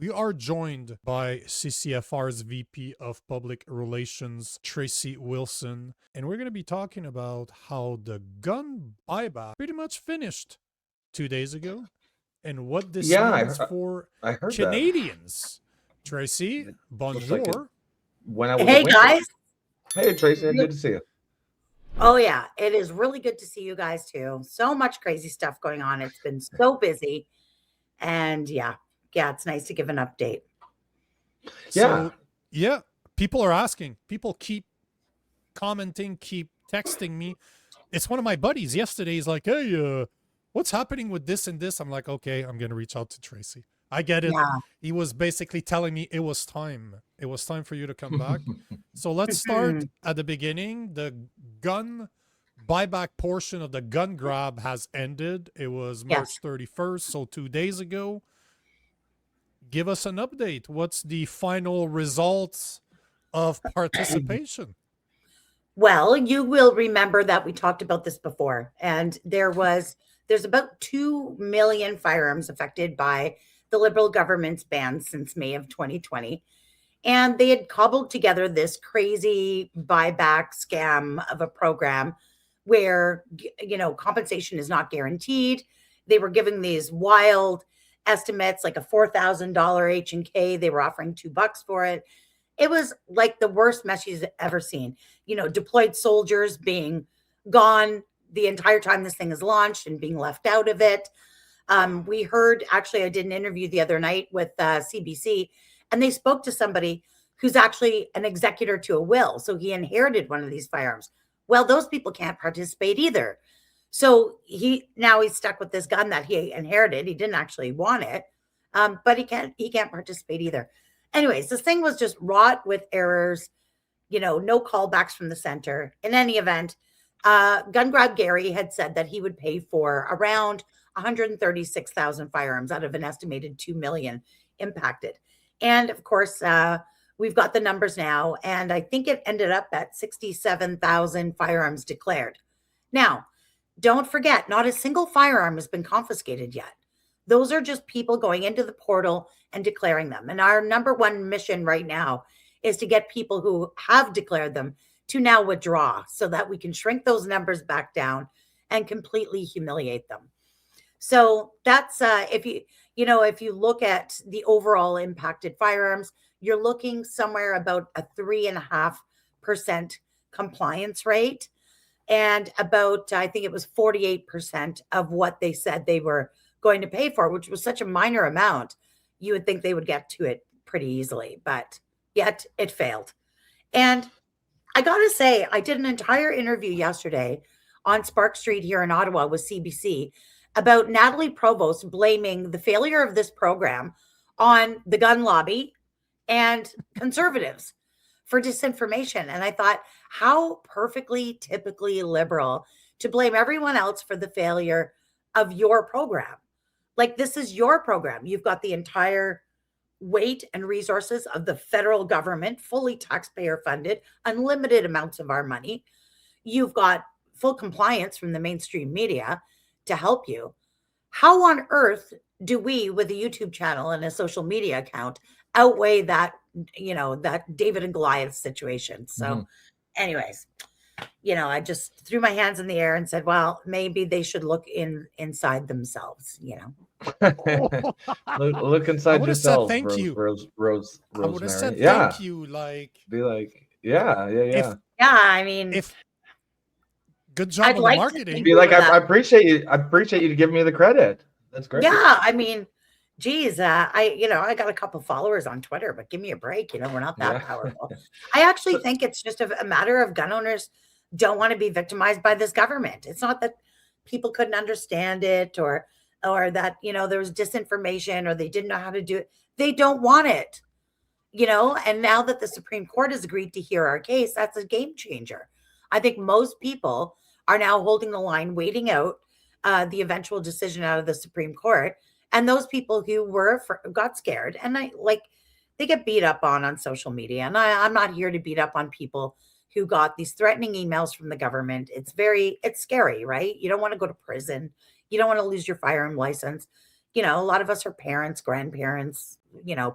We are joined by CCFR's VP of Public Relations, Tracey Wilson, and we're going to be talking about how the gun buyback pretty much finished 2 days ago and what this Yeah, means for I heard that. Canadians. Tracy, Looks like it bonjour. went out with a Hey whimper. guys. Hey, Tracy, good to see you. Oh yeah, it is really good to see you guys too. So much crazy stuff going on. It's been so busy. And yeah, it's nice to give an update. So, yeah, people are asking. People keep commenting, keep texting me. It's one of my buddies yesterday. He's like, hey, what's happening with this and this? I'm like, okay, I'm going to reach out to Tracy. I get it. Yeah. He was basically telling me it was time. It was time for you to come back. So let's start at the beginning. The gun buyback portion of the gun grab has ended. It was March 31st, so 2 days ago. Give us an update. What's the final results of participation? Well, you will remember that we talked about this before, and there's about 2 million firearms affected by the Liberal government's ban since May of 2020. And they had cobbled together this crazy buyback scam of a program where, compensation is not guaranteed. They were giving these wild estimates, like a $4,000 H&K. They were offering $2 for it. It was like the worst mess you've ever seen. Deployed soldiers being gone the entire time this thing is launched and being left out of it. We heard, actually, I did an interview the other night with CBC, and they spoke to somebody who's actually an executor to a will. So he inherited one of these firearms. Well, those people can't participate either. So he's stuck with this gun that he inherited. He didn't actually want it, but he can't participate either. Anyways, this thing was just wrought with errors, no callbacks from the center. In any event, Gun Grab Gary had said that he would pay for around 136,000 firearms out of an estimated 2 million impacted. And of course, we've got the numbers now, and I think it ended up at 67,000 firearms declared. Now, don't forget, not a single firearm has been confiscated yet. Those are just people going into the portal and declaring them. And our number one mission right now is to get people who have declared them to now withdraw so that we can shrink those numbers back down and completely humiliate them. So that's if you look at the overall impacted firearms, you're looking somewhere about a 3.5% compliance rate, and about, I think it was 48% of what they said they were going to pay for, which was such a minor amount. You would think they would get to it pretty easily, but yet it failed. And I got to say, I did an entire interview yesterday on Spark Street here in Ottawa with CBC about Natalie Provost blaming the failure of this program on the gun lobby and conservatives for disinformation. And I thought, how perfectly typically liberal to blame everyone else for the failure of your program. Like, this is your program. You've got the entire weight and resources of the federal government, fully taxpayer funded, unlimited amounts of our money. You've got full compliance from the mainstream media to help you. How on earth do we, with a YouTube channel and a social media account, outweigh that, that David and Goliath situation? So anyways, I just threw my hands in the air and said, well, maybe they should look inside themselves, look inside yourself. Thank you. Rosemary. I would have said thank you. Be like, yeah. I mean, good job on the marketing. Be like, I appreciate you. I appreciate you to give me the credit. That's great. Yeah, I mean, geez, I got a couple followers on Twitter, but give me a break. We're not that powerful. I actually think it's just a matter of gun owners don't want to be victimized by this government. It's not that people couldn't understand it or that, there was disinformation or they didn't know how to do it. They don't want it, and now that the Supreme Court has agreed to hear our case, that's a game changer. I think most people are now holding the line, waiting out the eventual decision out of the Supreme Court. And those people who got scared, and they get beat up on social media. And I'm not here to beat up on people who got these threatening emails from the government. It's scary, right? You don't want to go to prison. You don't want to lose your firearm license. A lot of us are parents, grandparents,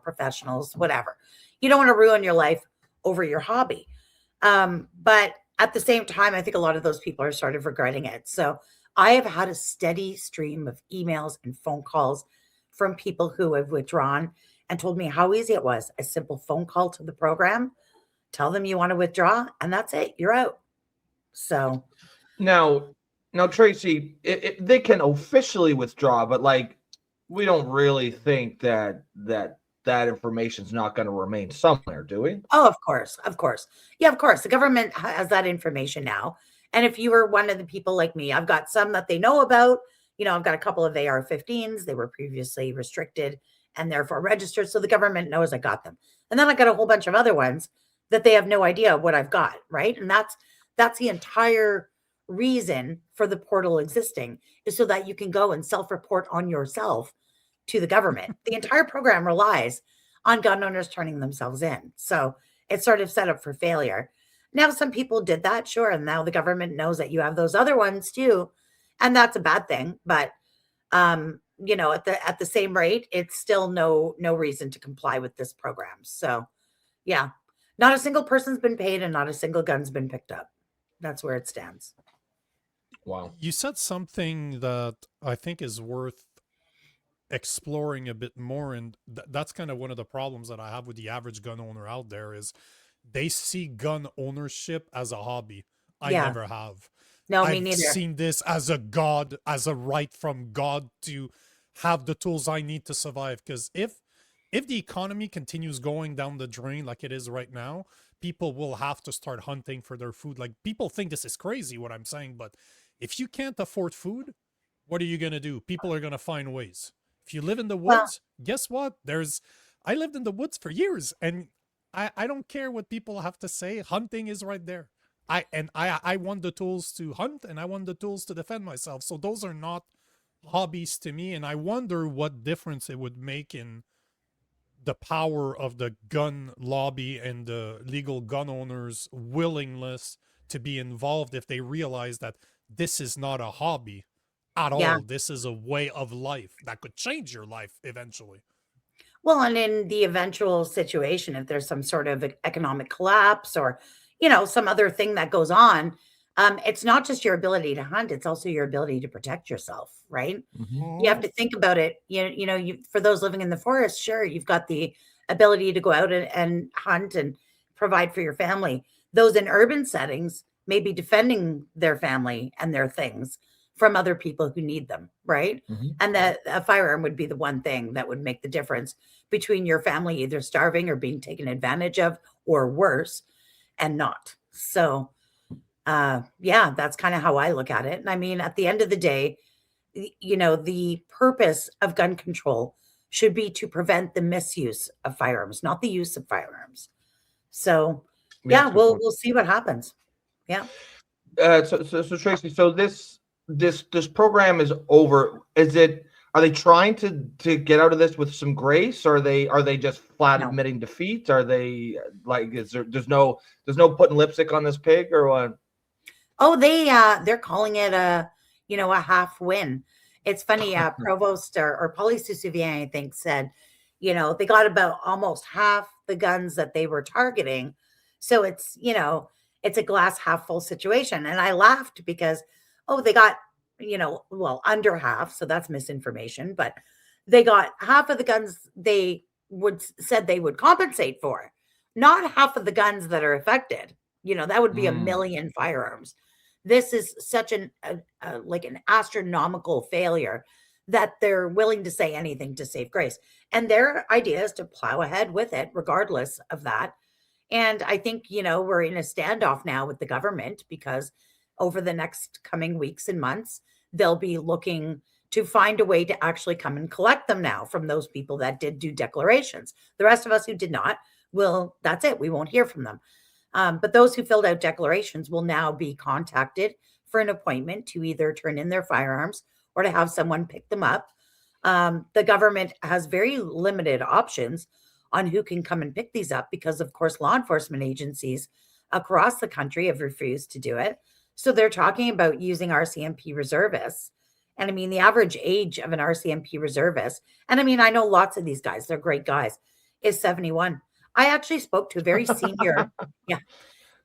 professionals, whatever. You don't want to ruin your life over your hobby. But at the same time, I think a lot of those people are sort of regretting it. So I have had a steady stream of emails and phone calls from people who have withdrawn and told me how easy it was. A simple phone call to the program, tell them you want to withdraw, and that's it. You're out. So Now, Tracey, they can officially withdraw, but like, we don't really think that information's not going to remain somewhere, do we? oh, of course. Yeah, of course. The government has that information now. And if you were one of the people like me, I've got some that they know about. I've got a couple of AR-15s. They were previously restricted and therefore registered. So the government knows I got them. And then I got a whole bunch of other ones that they have no idea what I've got, right? And that's the entire reason for the portal existing, is so that you can go and self-report on yourself to the government. The entire program relies on gun owners turning themselves in. So it's sort of set up for failure. Now, some people did that, sure. And now the government knows that you have those other ones too. And that's a bad thing. But at the same rate, it's still no reason to comply with this program. So yeah, not a single person's been paid and not a single gun's been picked up. That's where it stands. Wow. You said something that I think is worth exploring a bit more, and that's kind of one of the problems that I have with the average gun owner out there is they see gun ownership as a hobby. I Yeah. never have. No, me I've neither. seen this as a right from God to have the tools I need to survive. Because if the economy continues going down the drain like it is right now, people will have to start hunting for their food. Like, people think this is crazy what I'm saying, but if you can't afford food, what are you gonna do? People are gonna find ways. If you live in the Well- woods, guess what? I lived in the woods for years, and I don't care what people have to say. Hunting is right there. I want the tools to hunt, and I want the tools to defend myself. So those are not hobbies to me, and I wonder what difference it would make in the power of the gun lobby and the legal gun owners' willingness to be involved if they realize that this is not a hobby at Yeah. all. This is a way of life that could change your life eventually. Well, and in the eventual situation, if there's some sort of economic collapse or, some other thing that goes on, it's not just your ability to hunt, it's also your ability to protect yourself, right? You have to think about it. For those living in the forest, sure, you've got the ability to go out and hunt and provide for your family. Those in urban settings may be defending their family and their things from other people who need them, right? Mhm. And that a firearm would be the one thing that would make the difference between your family either starving or being taken advantage of, or worse, and not. So, yeah, that's kind of how I look at it. And I mean, at the end of the day, the purpose of gun control should be to prevent the misuse of firearms, not the use of firearms. So, yeah, good point. we'll see what happens. Yeah. So Tracey, so this program is over. Are they trying to get out of this with some grace? Or are they just flat No. admitting defeat? Are they like, there's no putting lipstick on this pig, or what? Oh, they're calling it a half win. It's funny, Provost or Police Souvien, I think, said, they got about almost half the guns that they were targeting. So it's a glass half full situation. And I laughed because, they got, under half. So that's misinformation, but they got half of the guns they said they would compensate for, not half of the guns that are affected. That would be a million firearms. This is such an astronomical failure that they're willing to say anything to save grace. And their idea is to plow ahead with it, regardless of that. And I think, we're in a standoff now with the government because over the next coming weeks and months, they'll be looking to find a way to actually come and collect them now from those people that did do declarations. The rest of us who did not, that's it. We won't hear from them. But those who filled out declarations will now be contacted for an appointment to either turn in their firearms or to have someone pick them up. The government has very limited options on who can come and pick these up because, of course, law enforcement agencies across the country have refused to do it. So they're talking about using RCMP reservists And I mean, the average age of an RCMP reservist, and I mean, I know lots of these guys, they're great guys, is 71. I actually spoke to a very senior, yeah.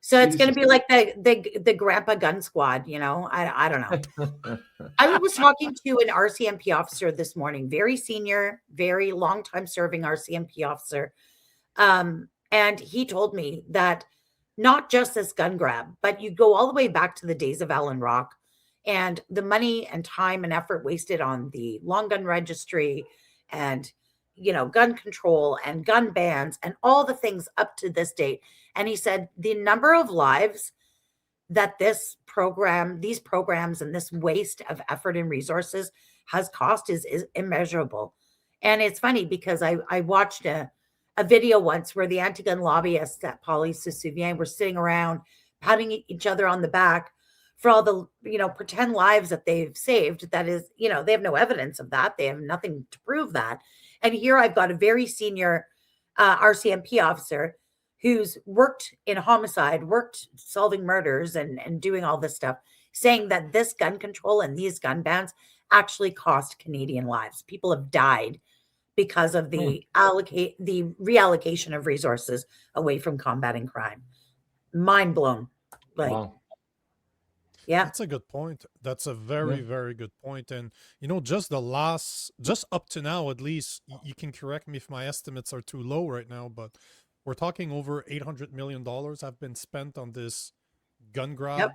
So it's going to be like the grandpa gun squad, you know. I don't know. I was talking to an RCMP officer this morning, very senior, very long time serving RCMP officer. And he told me that not just this gun grab, but you go all the way back to the days of Allen Rock and the money and time and effort wasted on the long gun registry and, you know, gun control and gun bans and all the things up to this date. And he said the number of lives that this program, these programs, and this waste of effort and resources has cost is immeasurable. And it's funny because I watched a video once where the anti-gun lobbyists at Police Souviens were sitting around patting each other on the back for all the, you know, pretend lives that they've saved. That is, you know, they have no evidence of that. They have nothing to prove that. And here I've got a very senior RCMP officer who's worked in homicide, worked solving murders and doing all this stuff, saying that this gun control and these gun bans actually cost Canadian lives. People have died because of the reallocation of resources away from combating crime. Mind blown. Like, Wow. yeah. That's a good point. That's a very, very good point. And, you know, just up to now, at least, you can correct me if my estimates are too low right now, but we're talking over $800 million have been spent on this gun grab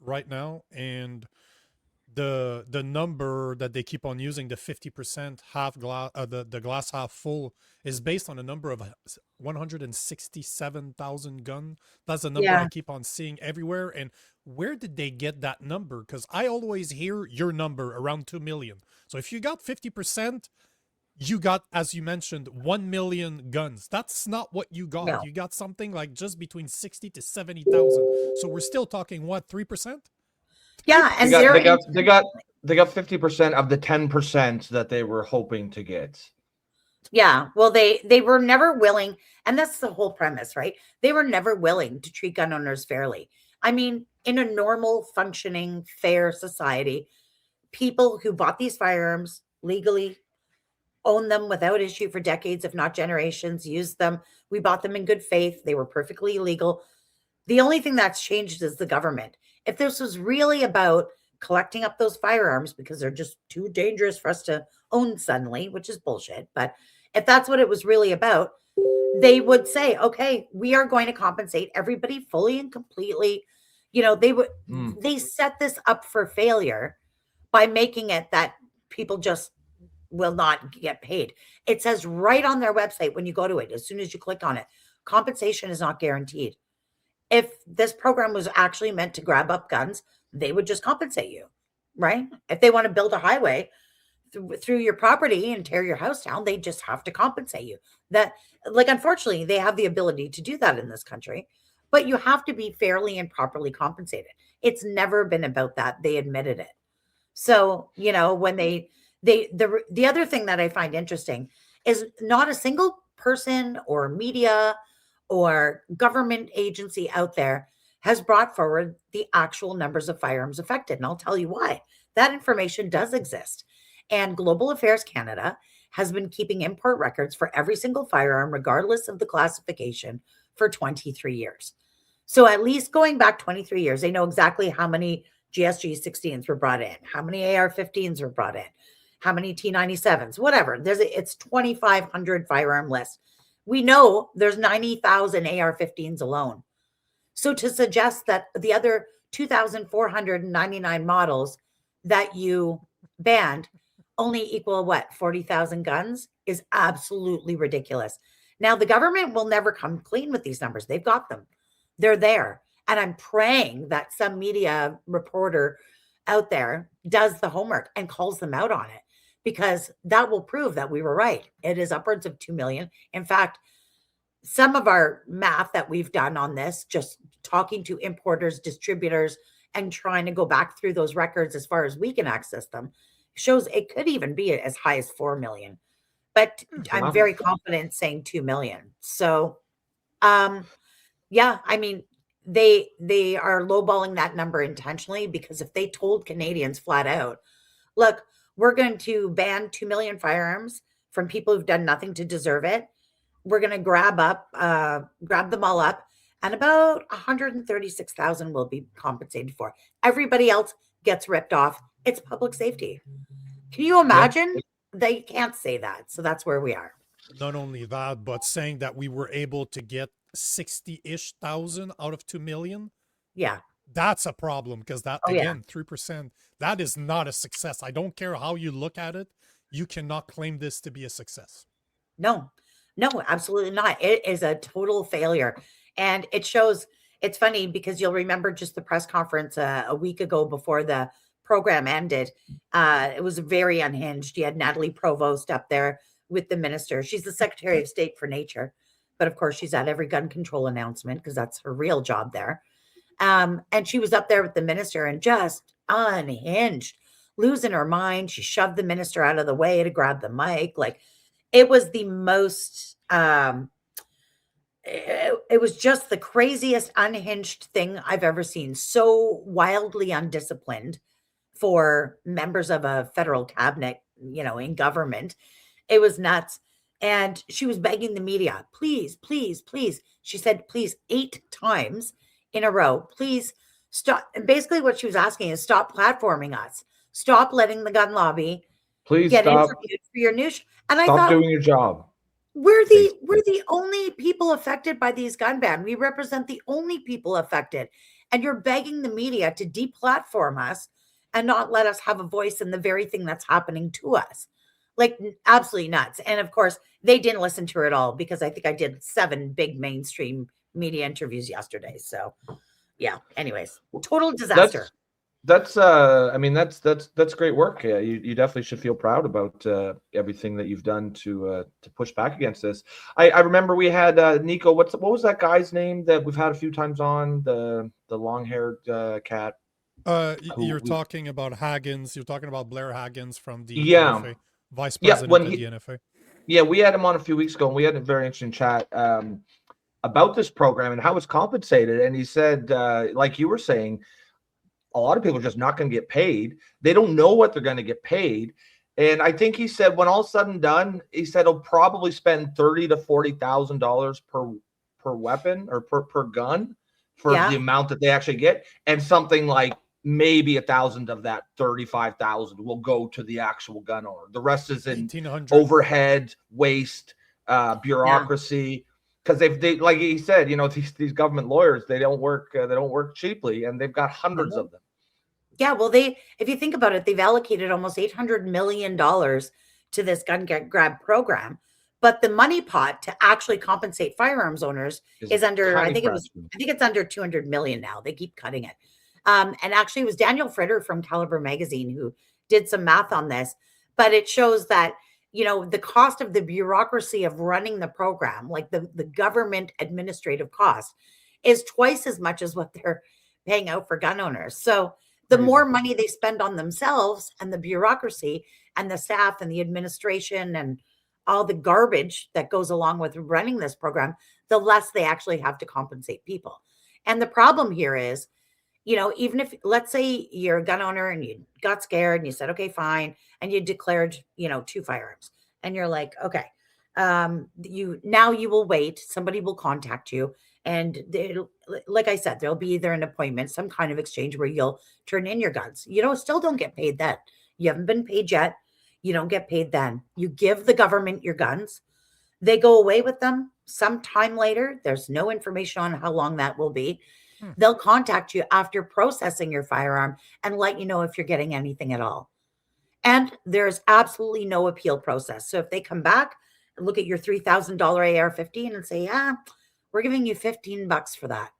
right now. And the number that they keep on using, the 50% half glass, the glass half full, is based on a number of 167,000 gun. That's the number I keep on seeing everywhere. And where did they get that number? Because I always hear your number around 2 million. So if you got 50%, you got, as you mentioned, 1 million guns. That's not what you got. No. You got something like just between 60 to 70,000. So we're still talking what, 3%? Yeah, and they got 50% of the 10% that they were hoping to get. Yeah, well, they were never willing, and that's the whole premise, right? They were never willing to treat gun owners fairly. I mean, in a normal, functioning, fair society, people who bought these firearms legally, owned them without issue for decades, if not generations, used them. We bought them in good faith. They were perfectly legal. The only thing that's changed is the government. If this was really about collecting up those firearms because they're just too dangerous for us to own suddenly, which is bullshit, but if that's what it was really about, they would say, okay, we are going to compensate everybody fully and completely. You know, they set this up for failure by making it that people just will not get paid. It says right on their website when you go to it, as soon as you click on it, compensation is not guaranteed. If this program was actually meant to grab up guns, they would just compensate you, right? If they want to build a highway through your property and tear your house down, they just have to compensate you. That, like, unfortunately, they have the ability to do that in this country, but you have to be fairly and properly compensated. It's never been about that. They admitted it. So, you know, when the other thing that I find interesting is not a single person or media or government agency out there has brought forward the actual numbers of firearms affected. And I'll tell you why. That information does exist. And Global Affairs Canada has been keeping import records for every single firearm, regardless of the classification, for 23 years. So at least going back 23 years, they know exactly how many GSG 16s were brought in, how many AR 15s were brought in, how many T97s, whatever. It's 2,500 firearm list. We know there's 90,000 AR 15s alone. So to suggest that the other 2,499 models that you banned only equal what, 40,000 guns is absolutely ridiculous. Now, the government will never come clean with these numbers. They've got them. They're there. And I'm praying that some media reporter out there does the homework and calls them out on it, because that will prove that we were right. It is upwards of 2 million. In fact, some of our math that we've done on this, just talking to importers, distributors, and trying to go back through those records as far as we can access them, shows it could even be as high as 4 million. But I'm very confident saying 2 million. So, yeah, I mean, they are lowballing that number intentionally, because if they told Canadians flat out, look, we're going to ban 2 million firearms from people who've done nothing to deserve it. We're going to grab them all up, and about 136,000 will be compensated for. Everybody else gets ripped off. It's public safety. Can you imagine? They can't say that. So that's where we are. Not only that, but saying that we were able to get 60-ish thousand out of 2 million. Yeah. That's a problem, because that, Oh, yeah. again, 3%, that is not a success. I don't care how you look at it. You cannot claim this to be a success. No, absolutely not. It is a total failure. And it shows, it's funny because you'll remember just the press conference a week ago before the program ended. It was very unhinged. You had Natalie Provost up there with the minister. She's the Secretary of State for Nature. But of course, she's at every gun control announcement because that's her real job there. And she was up there with the minister and just unhinged, losing her mind. She shoved the minister out of the way to grab the mic. Like, it was the most, it was just the craziest unhinged thing I've ever seen. So wildly undisciplined for members of a federal cabinet, in government. It was nuts. And she was begging the media, please, please, please. She said, please, 8 times in a row, please stop. And basically what she was asking is stop platforming us. Stop letting the gun lobby Please get stop. interviewed for your news. And I Stop thought, doing your job. we're the only people affected by these gun ban. We represent the only people affected. And you're begging the media to deplatform us and not let us have a voice in the very thing that's happening to us. Like, absolutely nuts. And of course, they didn't listen to her at all, because I think I did 7 big mainstream media interviews yesterday. So yeah, anyways, total disaster. That's great work. Yeah, you definitely should feel proud about everything that you've done to push back against this. I remember we had Nico. What was that guy's name that we've had a few times on, the long-haired cat? You're talking about Haggins. You're talking about Blair Haggins from the NFA, vice president of the NFA. Yeah, we had him on a few weeks ago, and we had a very interesting chat about this program and how it's compensated. And he said, like you were saying, a lot of people are just not going to get paid. They don't know what they're going to get paid. And I think he said, when all's said and done, he said he'll probably spend $30,000 to $40,000 per weapon or per gun for the amount that they actually get, and something like maybe 1,000 of that 35,000 will go to the actual gun owner. The rest is in overhead, waste, bureaucracy. Because they like he said, these government lawyers, they don't work cheaply, and they've got hundreds of them. Yeah, well, if you think about it, they've allocated almost $800 million to this gun grab program, but the money pot to actually compensate firearms owners is under, I think it's under 200 million now. They keep cutting it. And actually, it was Daniel Fritter from Caliber Magazine who did some math on this, but it shows that the cost of the bureaucracy of running the program, like the government administrative cost, is twice as much as what they're paying out for gun owners. So the more money they spend on themselves and the bureaucracy and the staff and the administration and all the garbage that goes along with running this program, the less they actually have to compensate people. And the problem here is, even if, let's say you're a gun owner and you got scared and you said, okay, fine. And you declared, 2 firearms, and you're like, okay, you will wait. Somebody will contact you. And like I said, there'll be either an appointment, some kind of exchange where you'll turn in your guns. Still don't get paid then. You haven't been paid yet. You don't get paid then. You give the government your guns. They go away with them sometime later. There's no information on how long that will be. They'll contact you after processing your firearm and let you know if you're getting anything at all. And there's absolutely no appeal process. So if they come back and look at your $3,000 AR-15 and say, we're giving you $15 for that.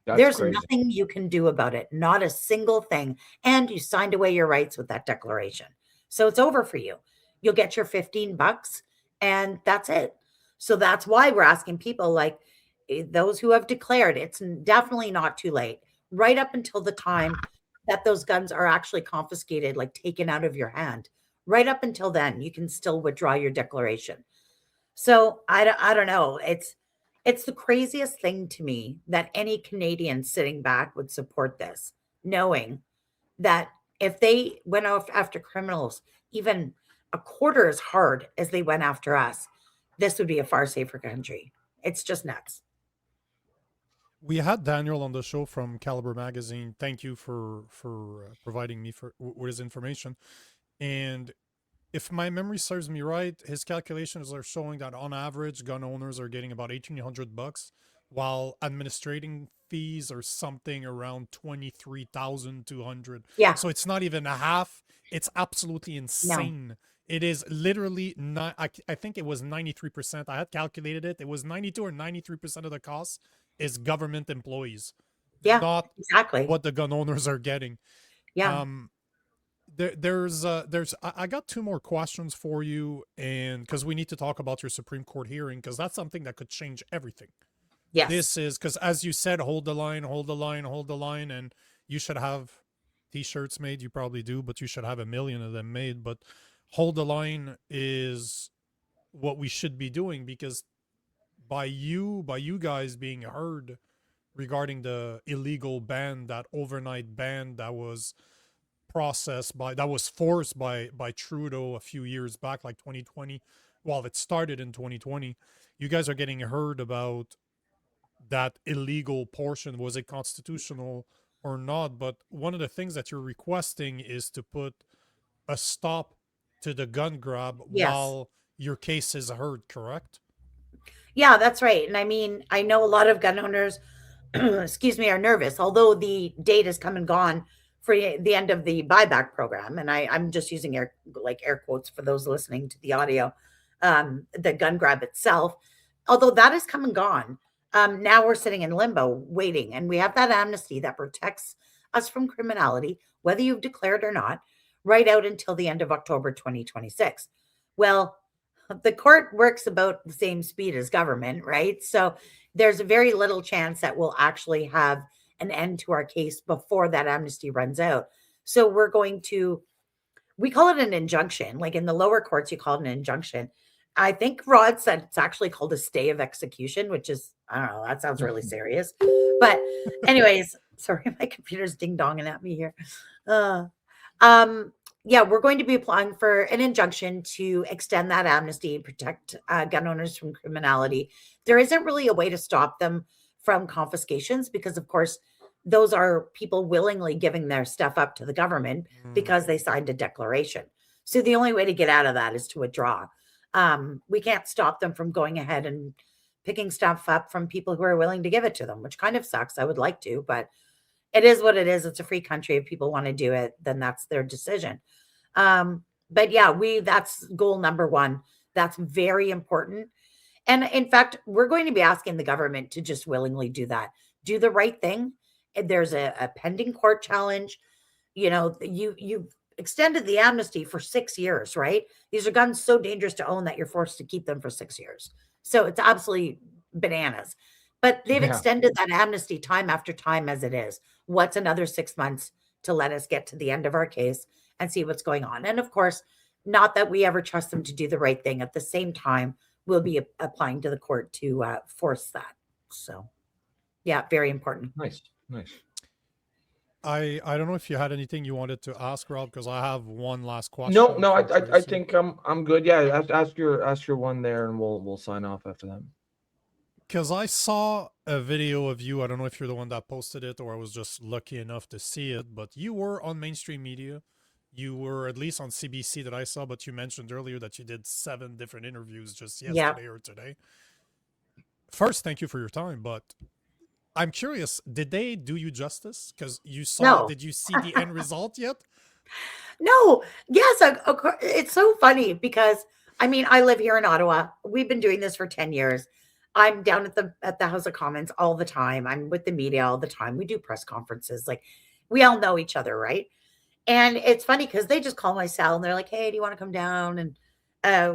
There's crazy. Nothing you can do about it. Not a single thing. And you signed away your rights with that declaration. So it's over for you. You'll get your $15 and that's it. So that's why we're asking people like those who have declared, it's definitely not too late. Right up until the time that those guns are actually confiscated, like taken out of your hand. Right up until then, you can still withdraw your declaration. So I don't know. It's the craziest thing to me that any Canadian sitting back would support this, knowing that if they went off after criminals even a quarter as hard as they went after us, this would be a far safer country. It's just nuts. We had Daniel on the show from Caliber Magazine. Thank you for providing me with his information. And if my memory serves me right, his calculations are showing that on average, gun owners are getting about $1,800, while administrating fees are something around 23,200. Yeah. So it's not even a half. It's absolutely insane. It is literally not. I think it was 93%. I had calculated it. It was 92 or 93% of the cost is government employees. Yeah, not exactly what the gun owners are getting. Yeah. There's I got two more questions for you, and because we need to talk about your Supreme Court hearing, because that's something that could change everything. Yes. This is because, as you said, hold the line, hold the line, hold the line, and you should have t-shirts made. You probably do, but you should have 1 million of them made. But hold the line is what we should be doing, because by you guys being heard regarding the illegal ban, that overnight ban that was forced by Trudeau a few years back, like 2020. Well, it started in 2020. You guys are getting heard about that illegal portion. Was it constitutional or not? But one of the things that you're requesting is to put a stop to the gun grab while your case is heard, correct? Yeah, that's right. And I mean, I know a lot of gun owners, excuse me, are nervous, although the date has come and gone for the end of the buyback program. And I'm just using air quotes for those listening to the audio, the gun grab itself, although that has come and gone. Now we're sitting in limbo waiting, and we have that amnesty that protects us from criminality, whether you've declared or not, right out until the end of October 2026. Well, the court works about the same speed as government, right? So there's a very little chance that we'll actually have an end to our case before that amnesty runs out. So we call it an injunction. Like in the lower courts, you call it an injunction. I think Rod said it's actually called a stay of execution, which is, I don't know, that sounds really serious. But anyways, sorry, my computer's ding-donging at me here. Yeah, we're going to be applying for an injunction to extend that amnesty and protect gun owners from criminality. There isn't really a way to stop them from confiscations because, of course, those are people willingly giving their stuff up to the government because they signed a declaration. So the only way to get out of that is to withdraw. We can't stop them from going ahead and picking stuff up from people who are willing to give it to them, which kind of sucks. I would like to, but it is what it is. It's a free country. If people want to do it, then that's their decision. But yeah, that's goal number one. That's very important. And in fact, we're going to be asking the government to just willingly do that. Do the right thing. There's a pending court challenge. You know, you've extended the amnesty for 6 years, right? These are guns so dangerous to own that you're forced to keep them for 6 years. So it's absolutely bananas. But they've extended that amnesty time after time as it is. What's another 6 months to let us get to the end of our case and see what's going on? And of course, not that we ever trust them to do the right thing. At the same time, we'll be applying to the court to force that. So, yeah, very important. Nice. I don't know if you had anything you wanted to ask, Rob, because I have one last question. No, I think I'm good. Yeah, ask your one there, and we'll sign off after that. Because I saw a video of you. I don't know if you're the one that posted it or I was just lucky enough to see it, but you were on mainstream media. You were at least on CBC that I saw, but you mentioned earlier that you did 7 different interviews just yesterday or today. First, thank you for your time, but I'm curious, did they do you justice? Because you saw, did you see the end result yet? No. Yes. It's so funny because, I mean, I live here in Ottawa. We've been doing this for 10 years. I'm down at the House of Commons all the time. I'm with the media all the time. We do press conferences. Like, we all know each other, right? And it's funny because they just call my cell and they're like, hey, do you want to come down? And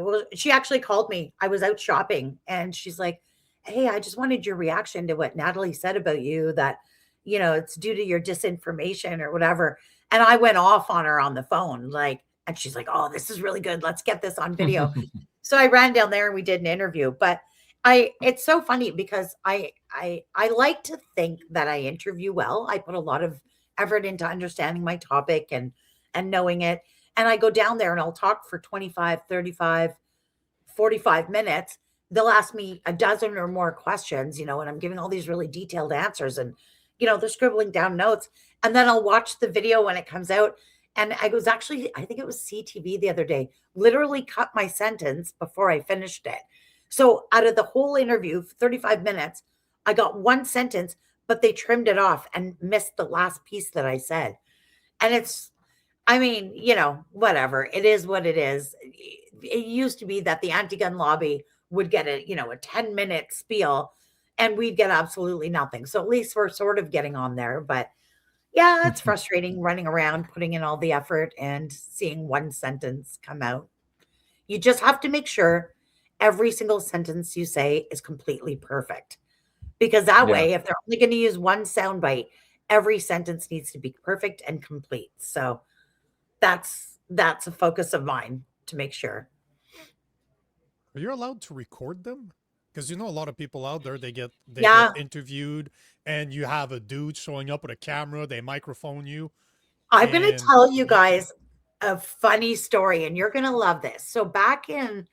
well, she actually called me. I was out shopping and she's like, hey, I just wanted your reaction to what Natalie said about you, that, you know, it's due to your disinformation or whatever. And I went off on her on the phone, like, and she's like, oh, this is really good. Let's get this on video. So I ran down there and we did an interview. But it's so funny because I like to think that I interview well. I put a lot of effort into understanding my topic and and knowing it. And I go down there and I'll talk for 25, 35, 45 minutes. They'll ask me a dozen or more questions, and I'm giving all these really detailed answers, and, they're scribbling down notes. And then I'll watch the video when it comes out. And I think it was CTV the other day, literally cut my sentence before I finished it. So out of the whole interview, 35 minutes, I got one sentence, but they trimmed it off and missed the last piece that I said. And whatever. It is what it is. It used to be that the anti-gun lobby would get a 10-minute spiel and we'd get absolutely nothing. So at least we're sort of getting on there. But yeah, it's frustrating running around, putting in all the effort and seeing one sentence come out. You just have to make sure every single sentence you say is completely perfect. Because that way, if they're only going to use one soundbite, every sentence needs to be perfect and complete. So that's a focus of mine to make sure. Are you allowed to record them? Because a lot of people out there, they get interviewed, and you have a dude showing up with a camera, they microphone you. I'm going to tell you guys a funny story, and you're going to love this. So back in,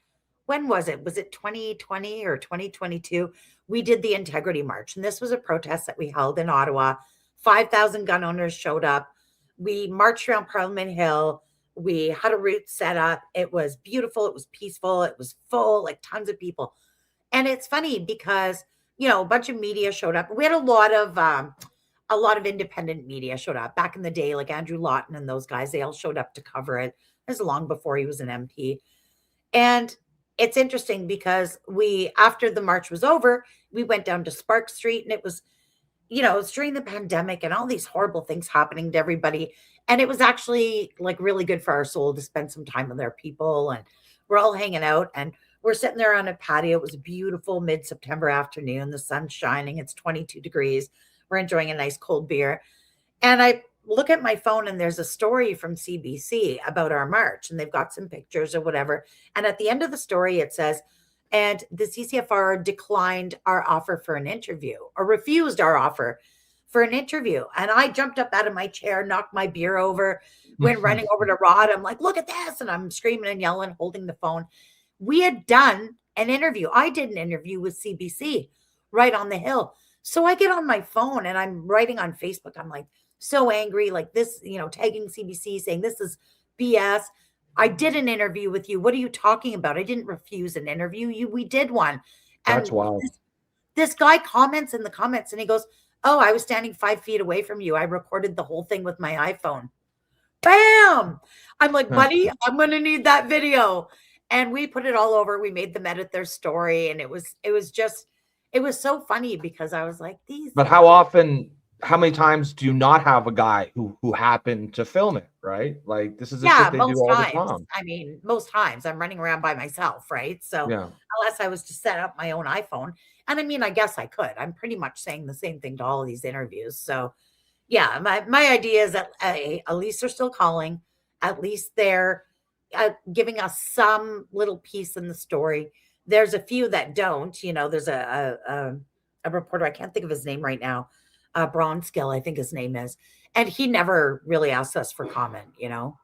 when was it? Was it 2020 or 2022? We did the Integrity March, and this was a protest that we held in Ottawa. 5,000 gun owners showed up. We marched around Parliament Hill. We had a route set up. It was beautiful. It was peaceful. It was full, like tons of people. And it's funny because, a bunch of media showed up. We had a lot of independent media showed up back in the day, like Andrew Lawton and those guys. They all showed up to cover it. This is long before he was an MP. And it's interesting because after the march was over, we went down to Spark Street, and it was, it's during the pandemic and all these horrible things happening to everybody. And it was actually like really good for our soul to spend some time with our people. And we're all hanging out, and we're sitting there on a patio. It was a beautiful mid-September afternoon. The sun's shining. It's 22 degrees. We're enjoying a nice cold beer. And I look at my phone, and there's a story from CBC about our march, and they've got some pictures or whatever. And at the end of the story, it says, and the CCFR declined our offer for an interview, or refused our offer for an interview. And I jumped up out of my chair, knocked my beer over, went running over to Rod. I'm like, look at this. And I'm screaming and yelling, holding the phone. We had done an interview. I did an interview with CBC right on the Hill. So I get on my phone and I'm writing on Facebook. I'm like, so angry, like this, tagging CBC, saying this is BS. I did an interview with you. What are you talking about? I didn't refuse an interview. We did one. And that's wild. This guy comments in the comments, and he goes, oh, I was standing 5 feet away from you. I recorded the whole thing with my iPhone. Bam! I'm like, buddy, I'm going to need that video. And we put it all over. We made them edit their story. And it was so funny because I was like, But how many times do you not have a guy who happened to film it, right? Like this is the shit they do all the time. I mean, most times I'm running around by myself, right? So unless I was to set up my own iPhone, and I mean, I guess I could. I'm pretty much saying the same thing to all of these interviews. So yeah, my idea is that at least they're still calling. At least they're giving us some little piece in the story. There's a few that don't. There's a reporter. I can't think of his name right now. Bronskill, I think his name is, and he never really asks us for comment.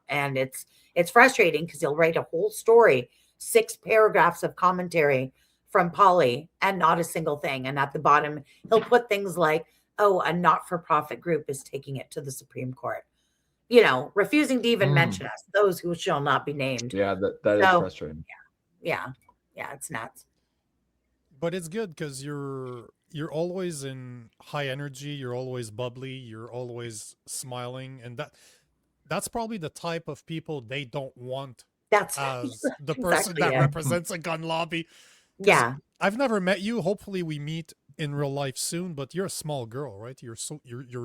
And it's frustrating because he'll write a whole story, 6 paragraphs of commentary from Polly, and not a single thing. And at the bottom, he'll put things like, "Oh, a not-for-profit group is taking it to the Supreme Court." Refusing to even mention us, those who shall not be named. Yeah, that is frustrating. Yeah, it's nuts. But it's good because you're always in high energy, you're always bubbly, you're always smiling, and that's probably the type of people they don't want as the person that represents a gun lobby. Yeah. I've never met you. Hopefully we meet in real life soon, but you're a small girl, right? You're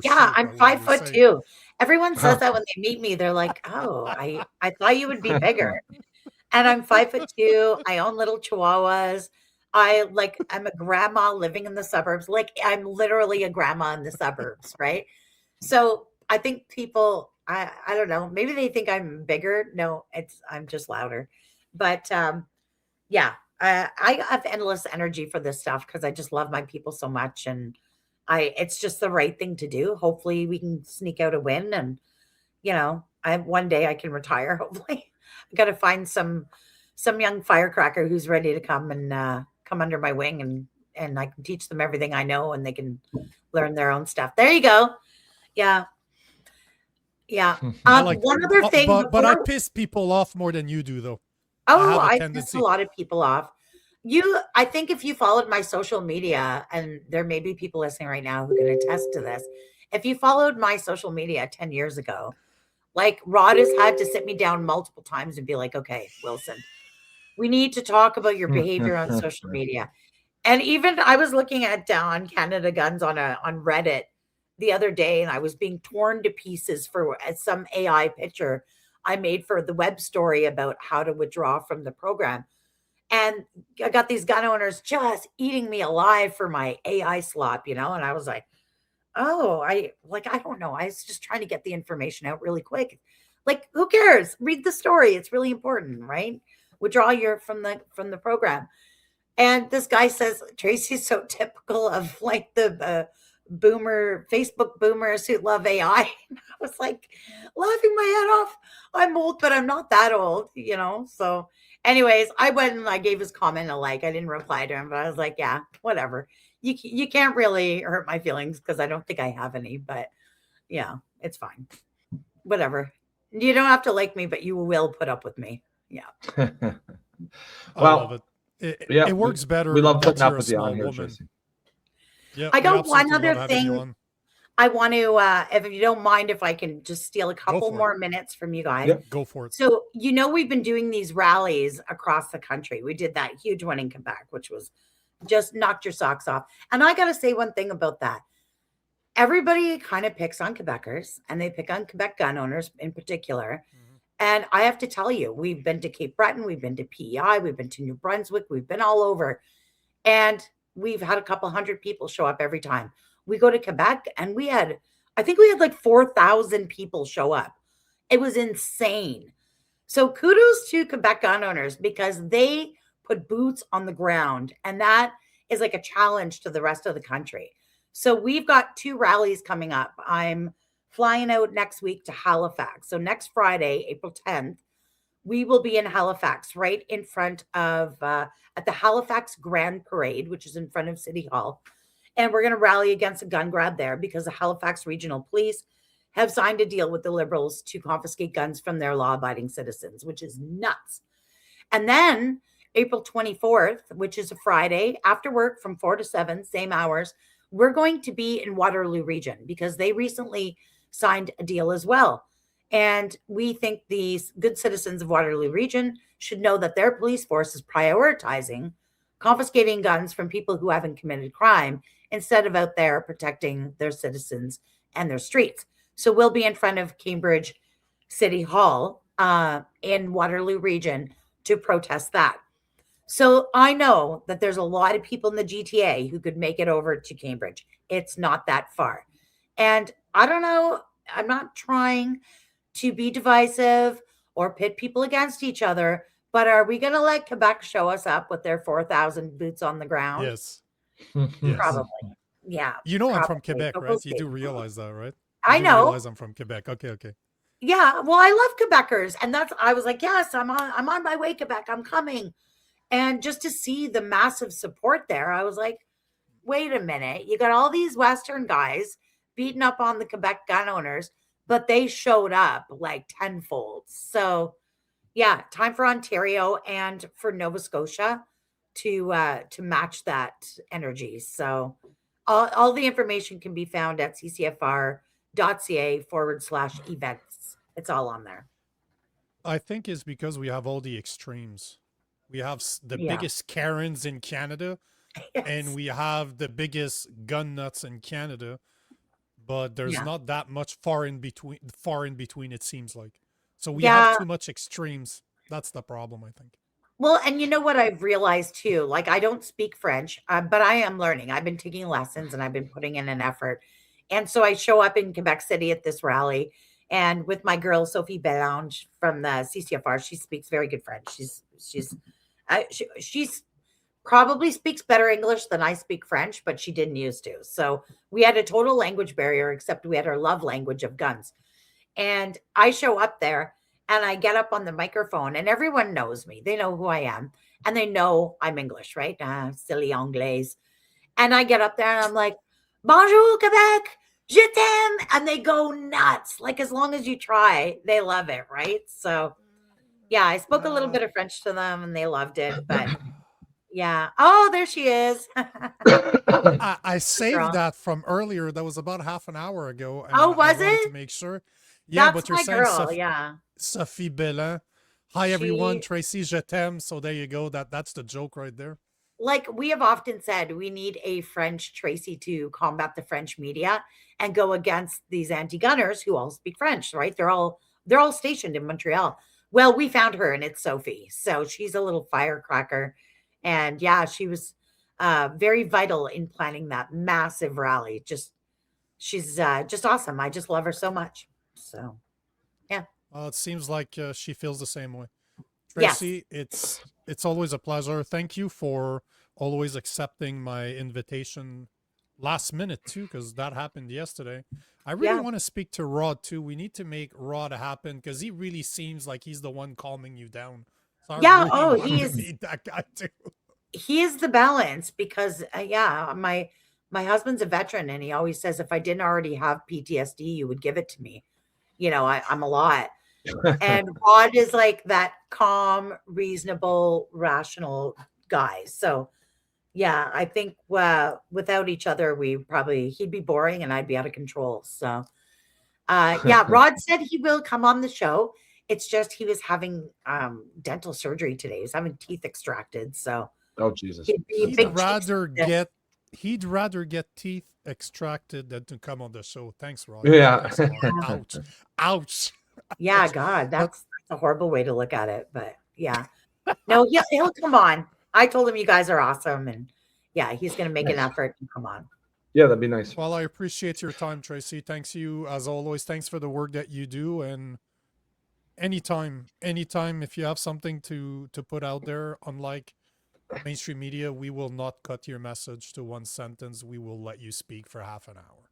yeah, I'm 5'2". Everyone says that when they meet me. They're like, oh, I thought you would be bigger. And I'm 5'2". I own little chihuahuas. I'm a grandma living in the suburbs. Like I'm literally a grandma in the suburbs, right? So I think people, I don't know, maybe they think I'm bigger. No, I'm just louder. But yeah, I have endless energy for this stuff because I just love my people so much, and it's just the right thing to do. Hopefully we can sneak out a win, and one day I can retire. Hopefully, I got to find some young firecracker who's ready to come and come under my wing, and I can teach them everything I know, and they can learn their own stuff. There you go. Yeah. Yeah. I like, One other thing, but I piss people off more than you do, though. I piss a lot of people off. I think if you followed my social media, and there may be people listening right now who can attest to this, if you followed my social media 10 years ago, like Rod has had to sit me down multiple times and be like, okay, Wilson, we need to talk about your behavior on social media. And even I was looking at on Canada Guns on Reddit the other day, and I was being torn to pieces for some AI picture I made for the web story about how to withdraw from the program. And I got these gun owners just eating me alive for my AI slop, and I was like, oh, I don't know. I was just trying to get the information out really quick. Like, who cares? Read the story. It's really important, right? Withdraw from the program. And this guy says, Tracey's so typical of like the Facebook boomers who love AI. And I was like laughing my head off. I'm old, but I'm not that old, So anyways, I went and I gave his comment a like. I didn't reply to him, but I was like, yeah, whatever. You can't really hurt my feelings because I don't think I have any, but yeah, it's fine. Whatever. You don't have to like me, but you will put up with me. Yeah. Well, I love it. It works better. We love that putting up you're a with you on small here, woman. Tracey. Yeah, I we got one absolutely other love having you thing. on. I want to, if you don't mind, if I can just steal a couple for it. more minutes from you guys. Yep. Go for it. So, we've been doing these rallies across the country. We did that huge one in Quebec, which was just knocked your socks off. And I got to say one thing about that. Everybody kind of picks on Quebecers, and they pick on Quebec gun owners in particular. Mhm. And I have to tell you, we've been to Cape Breton, we've been to PEI, we've been to New Brunswick, we've been all over. And we've had a couple hundred people show up every time. We go to Quebec, and I think we had like 4,000 people show up. It was insane. So kudos to Quebec gun owners because they put boots on the ground, and that is like a challenge to the rest of the country. So we've got 2 rallies coming up. I'm flying out next week to Halifax. So next Friday, April 10th, we will be in Halifax, right in front of, at the Halifax Grand Parade, which is in front of City Hall. And we're going to rally against a gun grab there because the Halifax Regional Police have signed a deal with the Liberals to confiscate guns from their law-abiding citizens, which is nuts. And then April 24th, which is a Friday, after work from 4 to 7, same hours, we're going to be in Waterloo Region because they recently signed a deal as well. And we think these good citizens of Waterloo Region should know that their police force is prioritizing confiscating guns from people who haven't committed crime instead of out there protecting their citizens and their streets. So we'll be in front of Cambridge City Hall in Waterloo Region to protest that. So I know that there's a lot of people in the GTA who could make it over to Cambridge. It's not that far. And I don't know, I'm not trying to be divisive or pit people against each other, but are we going to let Quebec show us up with their 4,000 boots on the ground? Yes. Yes. Probably. Yeah. I'm from probably. Quebec, But right? we'll You see. do realize that, right? I do know. realize I'm from Quebec. Okay. Yeah. Well, I love Quebecers. And I was like, yes, I'm on my way, Quebec. I'm coming. And just to see the massive support there, I was like, wait a minute. You got all these Western guys beating up on the Quebec gun owners, but they showed up like tenfold. So yeah, time for Ontario and for Nova Scotia to match that energy. So all the information can be found at ccfr.ca/events. It's all on there. I think it's because we have all the extremes. We have the biggest Karens in Canada, Yes. and we have the biggest gun nuts in Canada, but there's not that much far in between. It seems like. So we have too much extremes. That's the problem, I think. Well, and you know what I've realized too? Like, I don't speak French, but I am learning. I've been taking lessons and I've been putting in an effort. And so I show up in Quebec City at this rally, and with my girl Sophie Belange from the CCFR, she speaks very good French. She's probably speaks better English than I speak French, but she didn't used to. So we had a total language barrier, except we had our love language of guns. And I show up there and I get up on the microphone and everyone knows me. They know who I am and they know I'm English, right? Silly Anglaise. And I get up there and I'm like, Bonjour, Quebec, je t'aime. And they go nuts. Like, as long as you try, they love it, right? So, yeah, I spoke a little bit of French to them and they loved it. But, yeah. Oh, there she is. I saved girl. that from earlier. That was about half an hour ago. And Oh, I was wanted it? to make sure. Yeah, That's but you're my saying girl. Yeah. Sophie Bellin. Hi, everyone. She, Tracey, je t'aime. So there you go. That's the joke right there. like we have often said, we need a French Tracy to combat the French media and go against these anti-gunners who all speak French, right? They're all stationed in Montreal. Well, we found her and it's Sophie. So she's a little firecracker. And yeah, she was very vital in planning that massive rally. She's just awesome. I just love her so much. So yeah. Well, it seems like she feels the same way. Yes. Tracey, it's always a pleasure. Thank you for always accepting my invitation last minute too, because that happened yesterday. I really want to speak to Rod too. We need to make Rod happen because he really seems like he's the one calming you down. So Yeah. I really Oh, want to meet that guy too. He is the balance because my husband's a veteran and he always says if I didn't already have PTSD, you would give it to me. You know, I'm a lot. And Rod is like that calm, reasonable, rational guy. So yeah, I think without each other, he'd be boring and I'd be out of control. So yeah, Rod said he will come on the show. It's just he was having dental surgery today. He was having teeth extracted. So Oh Jesus! He'd rather get teeth extracted than to come on the show. Thanks, Rod. Yeah. Ouch. Ouch. Yeah, God, that's a horrible way to look at it. But yeah, no, he'll come on. I told him you guys are awesome, and yeah, he's going to make an effort to come on. Yeah, that'd be nice. Well, I appreciate your time, Tracey. Thanks you as always. Thanks for the work that you do, and anytime if you have something to put out there, unlike mainstream media, we will not cut your message to one sentence. We will let you speak for half an hour.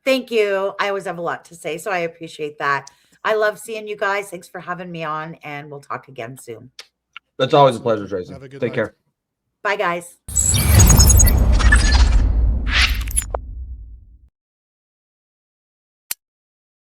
Thank you. I always have a lot to say, so I appreciate that. I love seeing you guys. Thanks for having me on, and we'll talk again soon. That's always a pleasure, Tracey. Have a good Take night. care. Bye, guys.